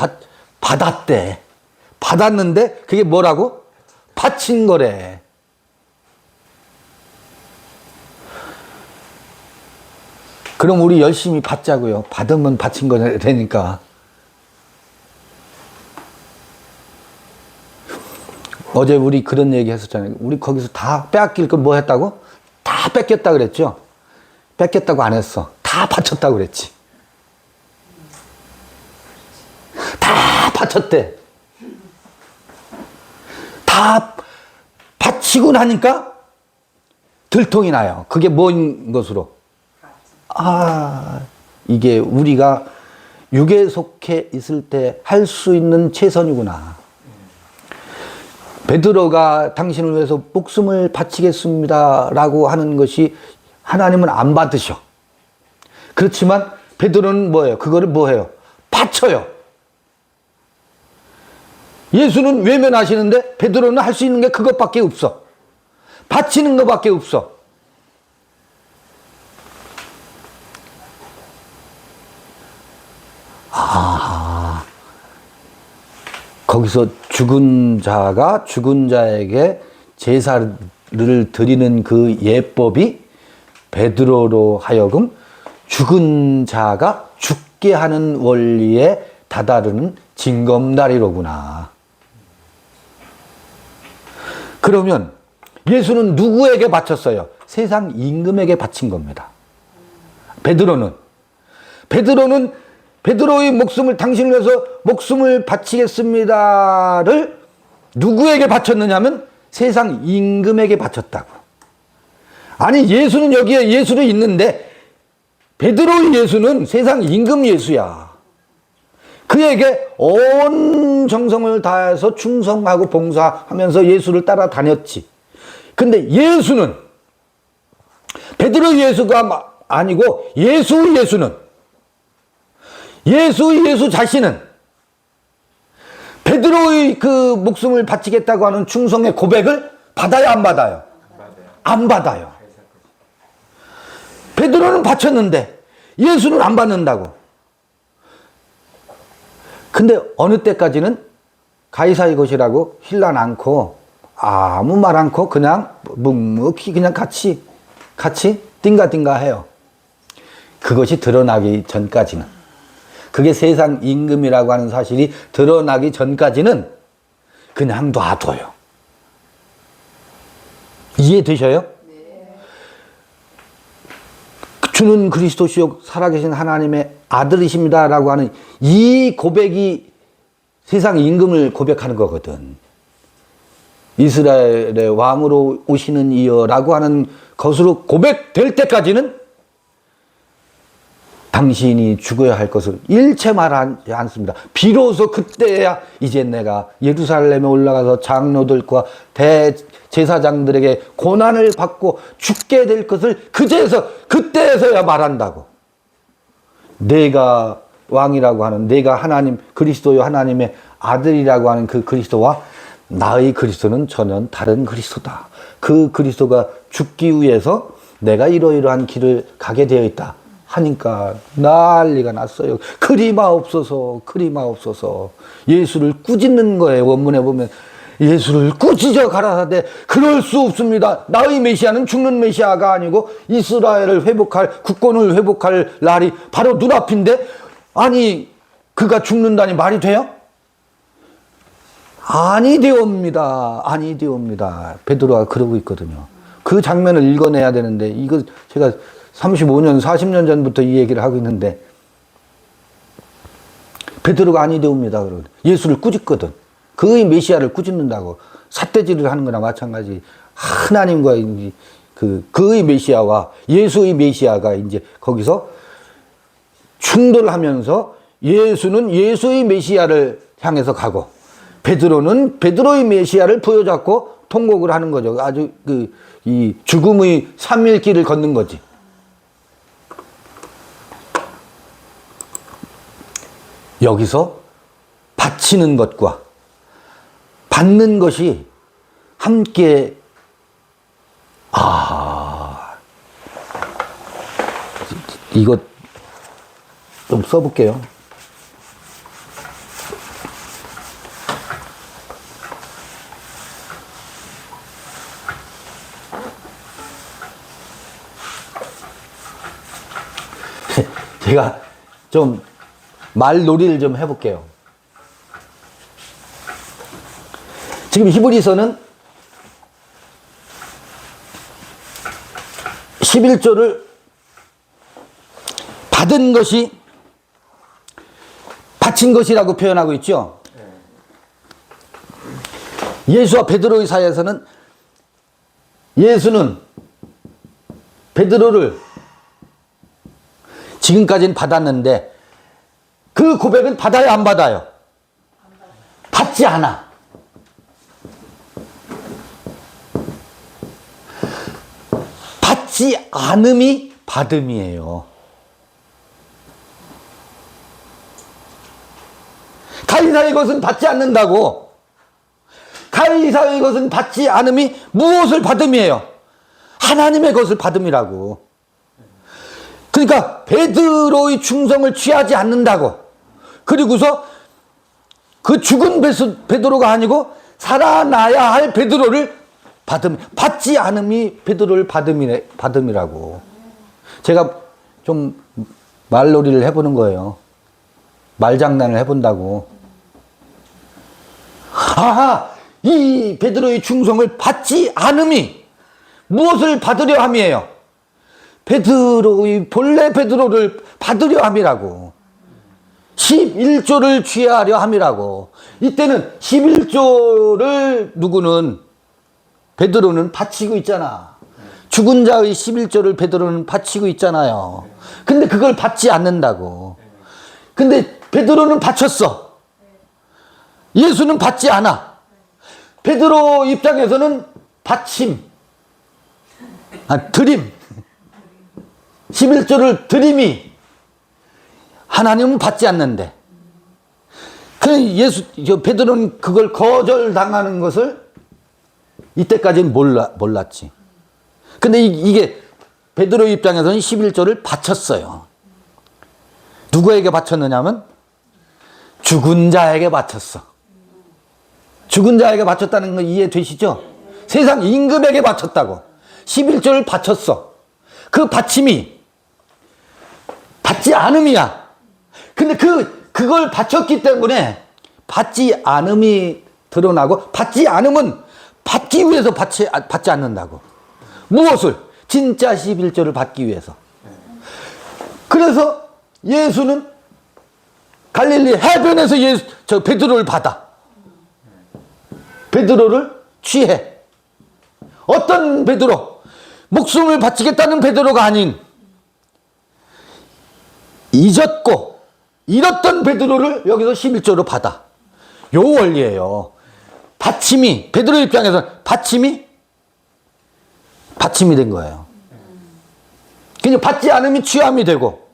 받았대. 받았는데 그게 뭐라고? 바친 거래. 그럼 우리 열심히 받자고요. 받으면 바친 거되니까. 어제 우리 그런 얘기 했었잖아요. 우리 거기서 다 빼앗길 건 뭐 했다고? 다 뺏겼다 그랬죠? 뺏겼다고 안 했어. 다 바쳤다고 그랬지. 다 바쳤대. 다 바치고 나니까 들통이 나요. 그게 뭔 것으로? 이게 우리가 육에 속해 있을 때 할 수 있는 최선이구나. 베드로가 당신을 위해서 목숨을 바치겠습니다 라고 하는 것이 하나님은 안 받으셔. 그렇지만 베드로는 뭐예요? 그거를 뭐해요? 바쳐요. 예수는 외면하시는데 베드로는 할 수 있는 게 그것밖에 없어. 바치는 것밖에 없어. 거기서 죽은 자가 죽은 자에게 제사를 드리는 그 예법이 베드로로 하여금 죽은 자가 죽게 하는 원리에 다다르는 징검다리로구나. 그러면 예수는 누구에게 바쳤어요? 세상 임금에게 바친 겁니다. 베드로는 베드로의 목숨을 당신을 위해서 목숨을 바치겠습니다를 누구에게 바쳤느냐면 세상 임금에게 바쳤다고. 아니 예수는 여기에 예수는 있는데 베드로의 예수는 세상 임금 예수야. 그에게 온 정성을 다해서 충성하고 봉사하면서 예수를 따라다녔지. 근데 예수는 베드로의 예수가 아니고 예수의 예수 자신은 베드로의 그 목숨을 바치겠다고 하는 충성의 고백을 받아야 안 받아요? 안 받아요. 베드로는 바쳤는데 예수는 안 받는다고. 근데 어느 때까지는 가이사의 것이라고 힐난 않고 아무 말 않고 그냥 묵묵히 그냥 같이 띵가띵가 해요. 그것이 드러나기 전까지는. 그게 세상 임금이라고 하는 사실이 드러나기 전까지는 그냥 놔둬요. 이해되셔요? 네. 주는 그리스도시요 살아계신 하나님의 아들이십니다라고 하는 이 고백이 세상 임금을 고백하는 거거든. 이스라엘의 왕으로 오시는 이여라고 하는 것으로 고백될 때까지는 당신이 죽어야 할 것을 일체 말하지 않습니다. 비로소 그때야 이제 내가 예루살렘에 올라가서 장로들과 대제사장들에게 고난을 받고 죽게 될 것을 그때에서야 말한다고. 내가 왕이라고 하는, 내가 하나님 그리스도요 하나님의 아들이라고 하는 그 그리스도와 나의 그리스도는 전혀 다른 그리스도다. 그 그리스도가 죽기 위해서 내가 이러이러한 길을 가게 되어 있다 하니까 난리가 났어요. 그리마옵소서. 예수를 꾸짖는 거예요. 원문에 보면 예수를 꾸짖어 가라사대 그럴 수 없습니다. 나의 메시아는 죽는 메시아가 아니고 이스라엘을 회복할, 국권을 회복할 날이 바로 눈앞인데 아니 그가 죽는다니 말이 돼요? 아니 되옵니다. 베드로가 그러고 있거든요. 그 장면을 읽어내야 되는데 이거 제가 35년, 40년 전부터 이 얘기를 하고 있는데 베드로가 아니 되옵니다. 예수를 꾸짖거든. 그의 메시아를 꾸짖는다고. 삿대질을 하는 거나 마찬가지. 하나님과 그의 메시아와 예수의 메시아가 이제 거기서 충돌하면서 예수는 예수의 메시아를 향해서 가고 베드로는 베드로의 메시아를 부여잡고 통곡을 하는 거죠. 아주 이 죽음의 3일 길을 걷는 거지. 여기서 바치는 것과 받는 것이 함께 이거 좀 써볼게요. 제가 좀 말놀이를 좀 해볼게요. 지금 히브리서는 11조를 받은 것이 바친 것이라고 표현하고 있죠. 예수와 베드로의 사이에서는 예수는 베드로를 지금까지는 받았는데 그 고백은 받아요, 안 받아요? 받지 않아. 받지 않음이 받음이에요. 가이사의 것은 받지 않는다고. 가이사의 것은 받지 않음이 무엇을 받음이에요? 하나님의 것을 받음이라고. 그러니까 베드로의 충성을 취하지 않는다고. 그리고서 그 죽은 베드로가 아니고 살아나야 할 베드로를 받지 않음이 베드로를 받음이라고. 제가 좀 말놀이를 해보는 거예요. 말장난을 해본다고. 아하, 이 베드로의 충성을 받지 않음이 무엇을 받으려 함이에요? 베드로의 본래 베드로를 받으려 함이라고. 11조를 취하려 함이라고. 이때는 11조를 누구는 베드로는 바치고 있잖아. 죽은 자의 11조를 베드로는 바치고 있잖아요. 근데 그걸 받지 않는다고. 근데 베드로는 바쳤어. 예수는 받지 않아. 베드로 입장에서는 바침, 드림, 11조를 드림이 하나님은 받지 않는데, 베드로는 그걸 거절당하는 것을 이때까지는 몰랐지. 근데 이게 베드로 입장에서는 11조를 바쳤어요. 누구에게 바쳤느냐면 죽은 자에게 바쳤어. 죽은 자에게 바쳤다는 거 이해되시죠? 세상 임금에게 바쳤다고. 11조를 바쳤어. 그 바침이 받지 않음이야. 근데 그걸 바쳤기 때문에 받지 않음이 드러나고, 받지 않음은 받기 위해서 받지 않는다고. 무엇을? 진짜 11조를 받기 위해서. 그래서 예수는 갈릴리 해변에서 베드로를 받아. 베드로를 취해. 어떤 베드로? 목숨을 바치겠다는 베드로가 아닌, 잊었고 잃었던 베드로를 여기서 11조로 받아. 요 원리예요. 받침이, 베드로 입장에서 받침이 된 거예요. 그냥 받지 않으면 취함이 되고.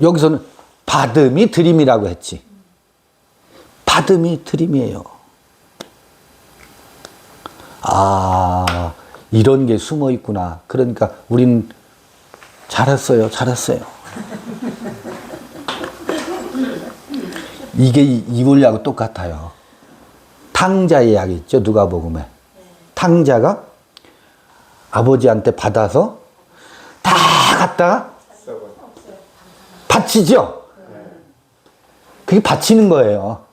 여기서는 받음이 드림이라고 했지. 받음이 드림이에요. 이런 게 숨어 있구나. 그러니까 우린 잘했어요. 이게 이 원리하고 똑같아요. 탕자의 이야기 있죠, 누가복음에. 탕자가 아버지한테 받아서 다 갖다가 바치죠. 그게 바치는 거예요.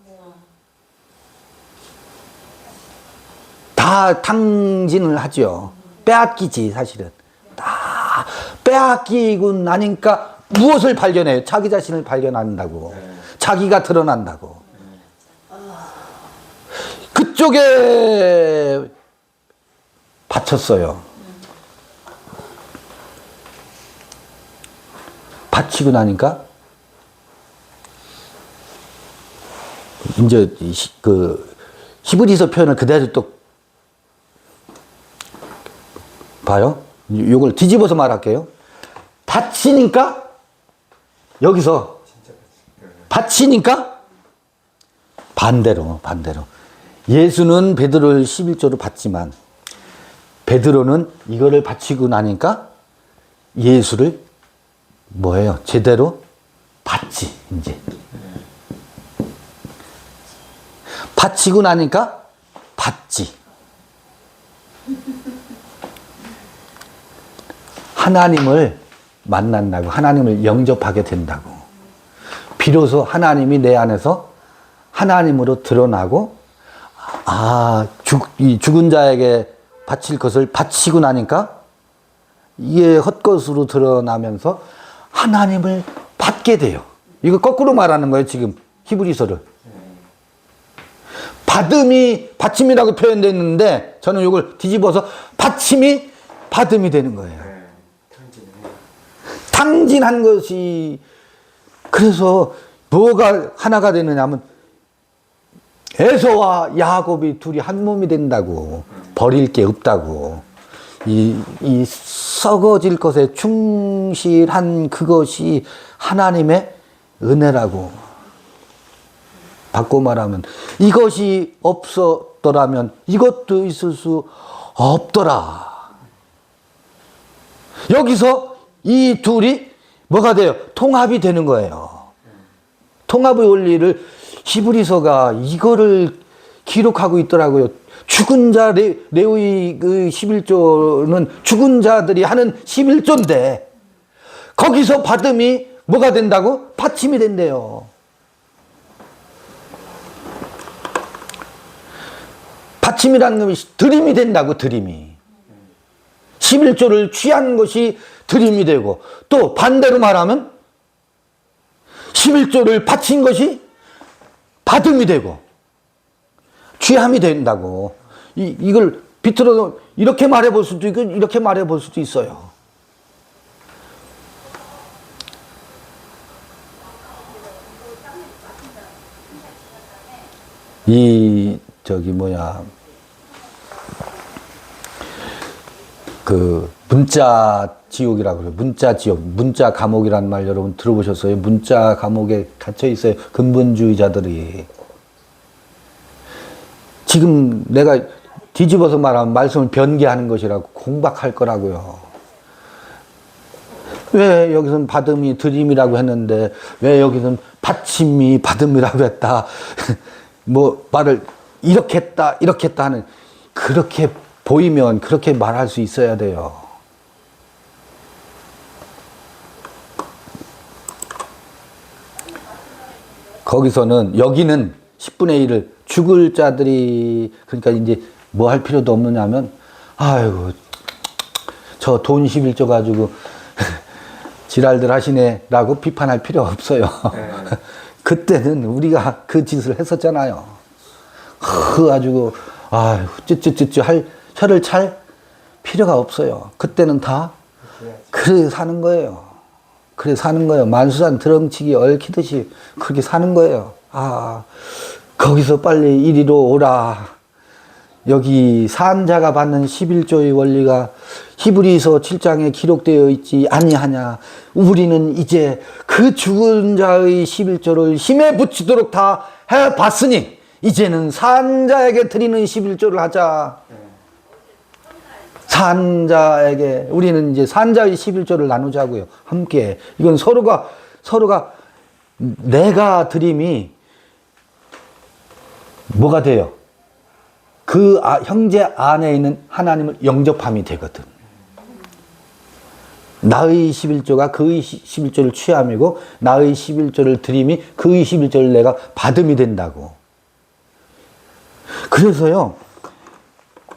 다 탕진을 하죠. 빼앗기지, 사실은. 다 빼앗기고 나니까 무엇을 발견해요? 자기 자신을 발견한다고. 자기가 드러난다고. 그쪽에 바쳤어요. 바치고 나니까 이제 그 히브리서 표현을 그대로 또 봐요. 이걸 뒤집어서 말할게요. 바치니까 여기서 바치니까 반대로 예수는 베드로를 11조로 받지만 베드로는 이거를 바치고 나니까 예수를 뭐예요? 제대로 받지. 이제 바치고 나니까 받지. 하나님을 만난다고, 하나님을 영접하게 된다고. 비로소 하나님이 내 안에서 하나님으로 드러나고, 이 죽은 자에게 바칠 것을 바치고 나니까 이게 헛것으로 드러나면서 하나님을 받게 돼요. 이거 거꾸로 말하는 거예요, 지금 히브리서를. 받음이 받침이라고 표현되어 있는데 저는 이걸 뒤집어서 받침이 받음이 되는 거예요. 탕진한 것이. 그래서 뭐가 하나가 되느냐면 에서와 야곱이 둘이 한 몸이 된다고. 버릴 게 없다고. 이 썩어질 것에 충실한 그것이 하나님의 은혜라고. 바꿔 말하면 이것이 없었더라면 이것도 있을 수 없더라. 여기서 이 둘이 뭐가 돼요? 통합이 되는 거예요. 통합의 원리를 히브리서가 이거를 기록하고 있더라고요. 죽은 자 레위 그 11조는 죽은 자들이 하는 11조인데 거기서 받음이 뭐가 된다고? 받침이 된대요. 받침이라는 것이 드림이 된다고. 드림이 11조를 취한 것이 드림이 되고, 또 반대로 말하면 11조를 바친 것이 받음이 되고 취함이 된다고. 이걸 비틀어서 이렇게 말해볼 수도 있고 이렇게 말해볼 수도 있어요. 그 문자 지옥이라고 그래요. 문자 지옥, 문자 감옥이라는 말 여러분 들어보셨어요? 문자 감옥에 갇혀 있어요. 근본주의자들이. 지금 내가 뒤집어서 말하면 말씀을 변개하는 것이라고, 공박할 거라고요. 왜 여기서는 받음이 드림이라고 했는데 왜 여기서는 받침이 받음이라고 했다. 뭐 말을 이렇게 했다 이렇게 했다 하는, 그렇게 보이면 그렇게 말할 수 있어야 돼요. 거기서는 여기는 10분의 1을 죽을 자들이, 그러니까 이제 뭐 할 필요도 없느냐면, 아이고 저 돈 11조 가지고 지랄들 하시네라고 비판할 필요 없어요. 그때는 우리가 그 짓을 했었잖아요. 가지고 아이고 쯔쯔쯔쯔 할 혀를 찰 필요가 없어요. 그때는 다 그래 사는 거예요. 그래 사는 거예요. 만수산 드렁치기 얽히듯이 그렇게 사는 거예요. 거기서 빨리 이리로 오라. 여기 산자가 받는 11조의 원리가 히브리서 7장에 기록되어 있지 아니하냐. 우리는 이제 그 죽은 자의 11조를 힘에 붙이도록 다 해봤으니 이제는 산자에게 드리는 11조를 하자. 산자에게, 우리는 이제 산자의 11조를 나누자고요. 함께. 이건 서로가 내가 드림이 뭐가 돼요? 그 형제 안에 있는 하나님을 영접함이 되거든. 나의 11조가 그의 11조를 취함이고 나의 11조를 드림이 그의 11조를 내가 받음이 된다고. 그래서요,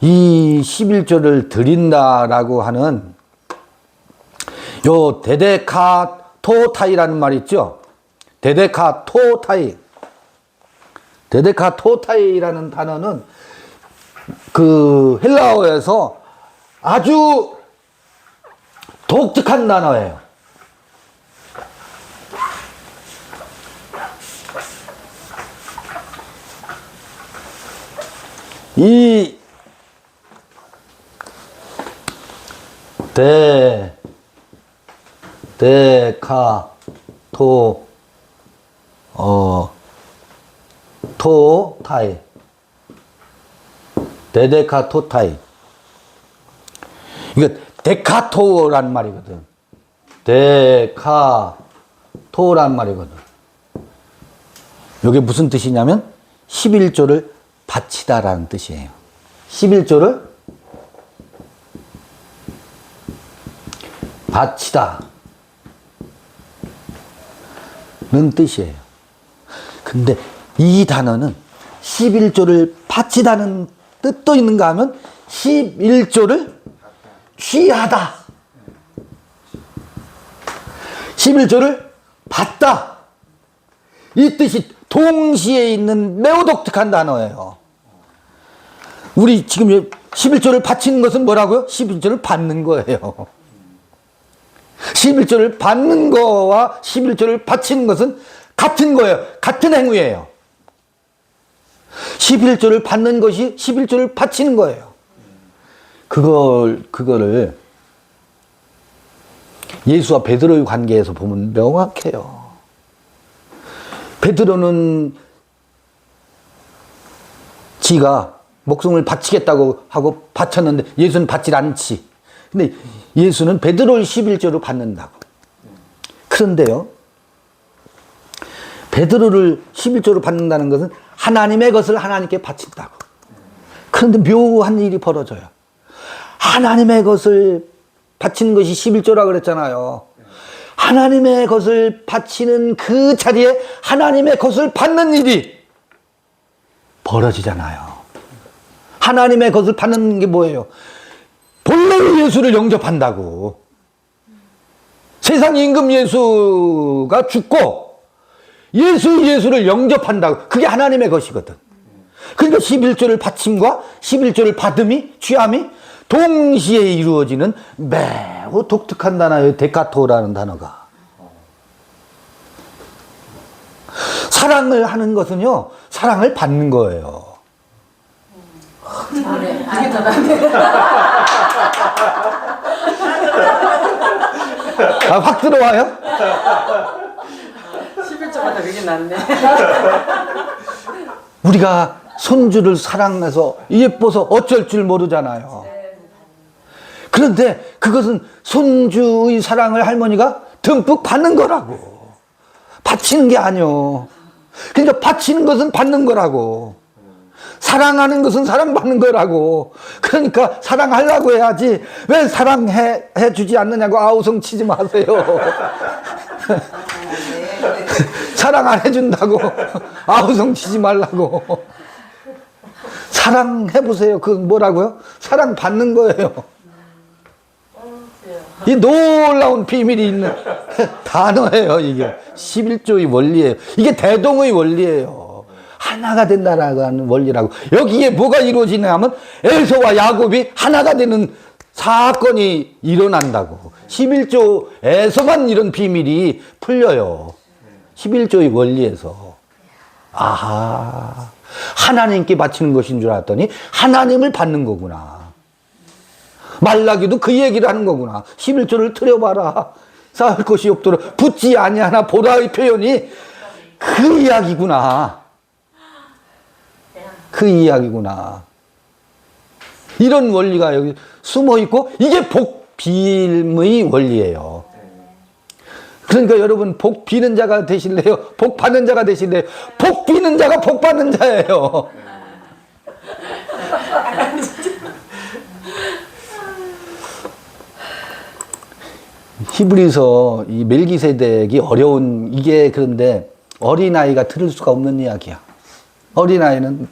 이 11조를 드린다라고 하는 요 데데카토타이라는 말이 있죠. 데데카토타이. 데데카토타이라는 단어는 그 헬라어에서 아주 독특한 단어예요. 이 토타이. 데데카토타이. 이거 데카토란 말이거든. 데카토란 말이거든. 이게 무슨 뜻이냐면 11조를 바치다라는 뜻이에요. 11조를 바치다 는 뜻이에요. 근데 이 단어는 11조를 바치다는 뜻도 있는가 하면 11조를 취하다, 11조를 받다, 이 뜻이 동시에 있는 매우 독특한 단어예요. 우리 지금 11조를 바치는 것은 뭐라고요? 11조를 받는 거예요. 11조를 받는 거와 11조를 바치는 것은 같은 거예요. 같은 행위예요. 11조를 받는 것이 11조를 바치는 거예요. 그거를 예수와 베드로의 관계에서 보면 명확해요. 베드로는 지가 목숨을 바치겠다고 하고 바쳤는데 예수는 받질 않지. 근데 예수는 베드로를 11조로 받는다고. 그런데요, 베드로를 11조로 받는다는 것은 하나님의 것을 하나님께 바친다고. 그런데 묘한 일이 벌어져요. 하나님의 것을 바치는 것이 11조라 그랬잖아요. 하나님의 것을 바치는 그 자리에 하나님의 것을 받는 일이 벌어지잖아요. 하나님의 것을 받는 게 뭐예요? 본래 예수를 영접한다고. 세상 임금 예수가 죽고 예수를 영접한다고. 그게 하나님의 것이거든. 그러니까 11조를 바침과 11조를 받음이, 취함이 동시에 이루어지는 매우 독특한 단어예요. 데카토라는 단어가. 사랑을 하는 것은요, 사랑을 받는 거예요. 잘해. 아니, 더 낫네. 확 들어와요? 11조보다 그게 낫네. 우리가 손주를 사랑해서 예뻐서 어쩔 줄 모르잖아요. 그런데 그것은 손주의 사랑을 할머니가 듬뿍 받는 거라고. 바치는 게 아니요. 그러니까 바치는 것은 받는 거라고. 사랑하는 것은 사랑받는 거라고. 그러니까 사랑하려고 해야지 왜 사랑해 주지 않느냐고 아우성 치지 마세요. 사랑 안 해준다고 아우성 치지 말라고. 사랑해보세요. 그건 뭐라고요? 사랑받는 거예요. 이 놀라운 비밀이 있는 단어예요. 이게 11조의 원리예요. 이게 대동의 원리예요. 하나가 된다라는 원리라고. 여기에 뭐가 이루어지냐 하면 에서와 야곱이 하나가 되는 사건이 일어난다고. 11조에서만 이런 비밀이 풀려요. 11조의 원리에서. 아하, 하나님께 바치는 것인 줄 알았더니 하나님을 받는 거구나. 말라기도 그 얘기를 하는 거구나. 11조를 틀어봐라. 쌓을 것이 없도록 붙지 아니하나 보라의 표현이 그 이야기구나. 그 이야기구나. 이런 원리가 여기 숨어 있고 이게 복비의 원리예요. 그러니까 여러분, 복 비는 자가 되실래요? 복 받는 자가 되실래요? 복 비는 자가 복 받는 자예요. 히브리서 이 멜기세덱이 어려운 이게, 그런데 어린아이가 들을 수가 없는 이야기야. 어린아이는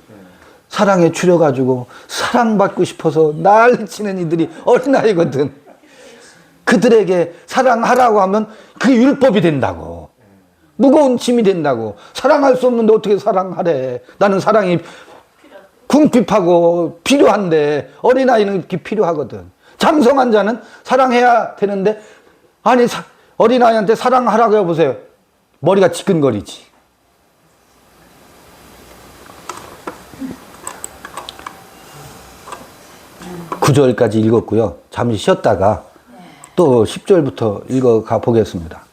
사랑에 추려가지고 사랑받고 싶어서 난리치는 이들이 어린아이거든. 그들에게 사랑하라고 하면 그게 율법이 된다고. 무거운 짐이 된다고. 사랑할 수 없는데 어떻게 사랑하래. 나는 사랑이 궁핍하고 필요한데 어린아이는 이렇게 필요하거든. 장성한 자는 사랑해야 되는데, 아니, 어린아이한테 사랑하라고 해보세요. 머리가 지끈거리지. 구절까지 읽었고요. 잠시 쉬었다가 또 10절부터 읽어가 보겠습니다.